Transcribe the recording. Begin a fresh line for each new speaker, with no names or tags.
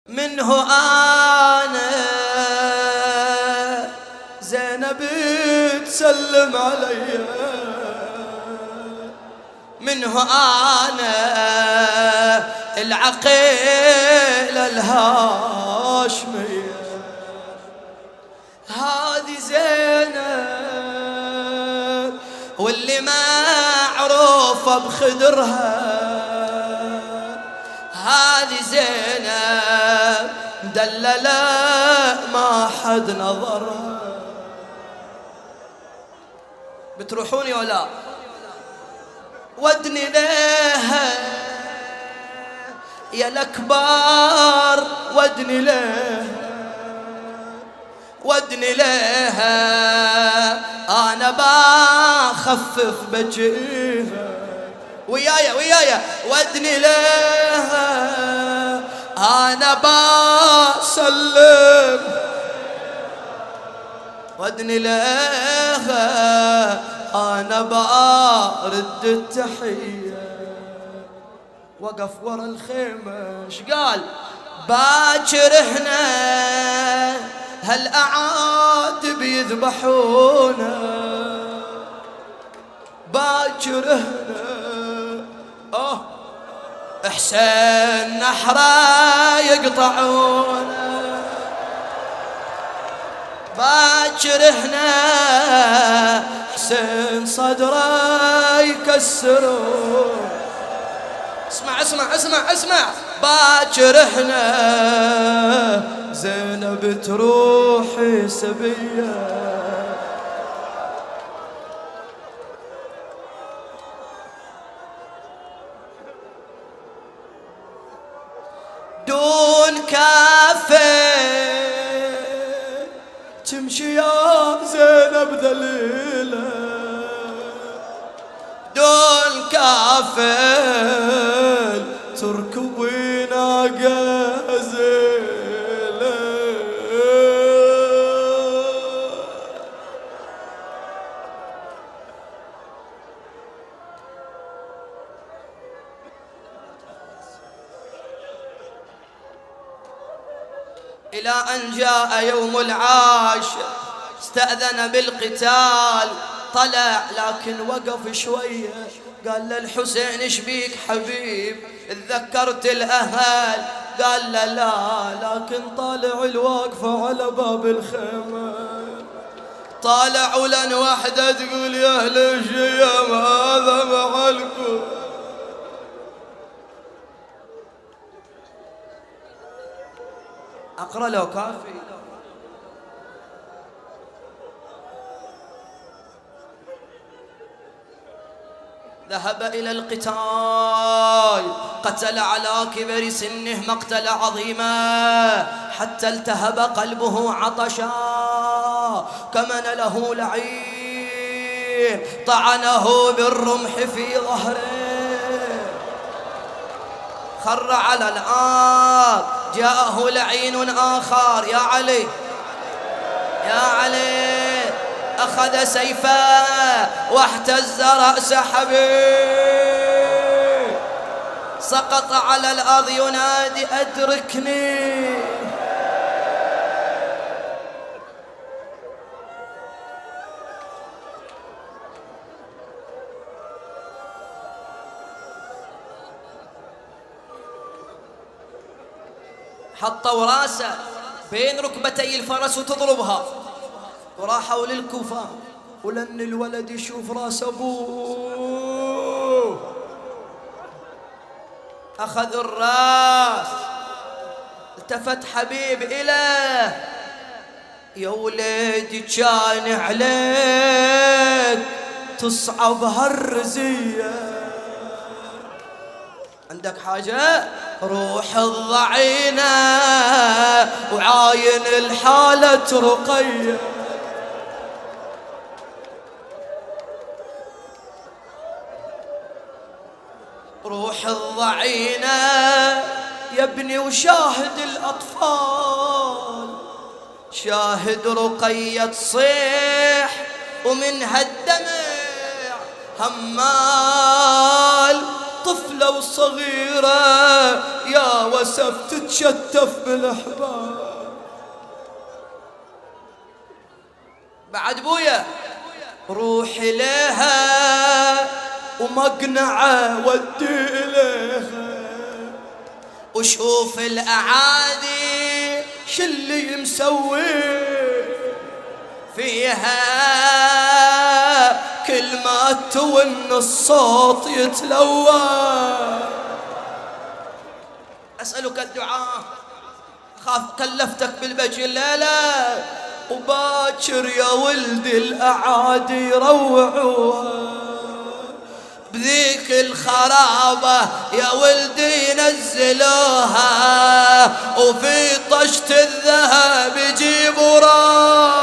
منه أنا زينب تسلم علي، منه أنا العقيل الهاشمية، هذه زينب واللي معروفة بخدرها، هذه زينب مدللة ما حد نظرها. بتروحوني ولا ودني ليها يا الأكبر، ودني ليها ودني ليها، أنا بخفف بجيها، ويايا ودني ليها، أنا بسلم ودني ليها، أنا برد التحية. وقف ورا الخيمة شقال باكر احنا هالأعاد بيذبحونا، باكر احنا حسين نحره يقطعونا، باكر احنا حسين صدره يكسرون. اسمع اسمع اسمع اسمع، باكر احنا زينب تروحي سبيه، دون كافي تمشي يا زينب ذليلة، دون كافل تركبي ناقة زيلة. إلى أن جاء يوم العاشر استأذن بالقتال، طلع لكن وقف شوية، قال للحسين ايش بيك حبيب، تذكرت الأهل، قال لا لكن طالع الواقفة على باب الخيمة، طالع ولن وحدة تقول يا أهل الشيم هذا معلكم. أقرأ له كافي. ذهب إلى القتال، قتل على كبر سنه مقتل عظيما، حتى التهب قلبه عطشا، كمن له لعين طعنه بالرمح في ظهره، خر على الأرض. جاءه لعين آخر، يا علي يا علي، أخذ سيفه واحتز رأس حبيب، سقط على الأرض ينادي أدركني. حطوا راسه بين ركبتي الفرس وتضربها، وراحوا للكوفة ولن الولد يشوف راس أبوه، أخذ الراس، التفت حبيب إليه، يا ولدي كان عليك تصعب هالرزية، عندك حاجة روح الضعينة وعاين الحالة رقية. روح الضعينة يا ابني وشاهد الأطفال، شاهد رقية تصيح ومنها الدمع همال، طفلة وصغيرة يا وسف تتشتف بالأحباب. بعد بويا روحي لها ومقنعة ودي إليها، وشوف الأعادي شلي مسوي فيها، كل ما تون الصوت يتلوى. أسألك الدعاء، خاف كلفتك بالبجي الليلة، وباكر يا ولدي الأعادي روعوها بذيك الخرابة يا ولدي نزلوها، وفي طشت الذهب يجيبوا راح.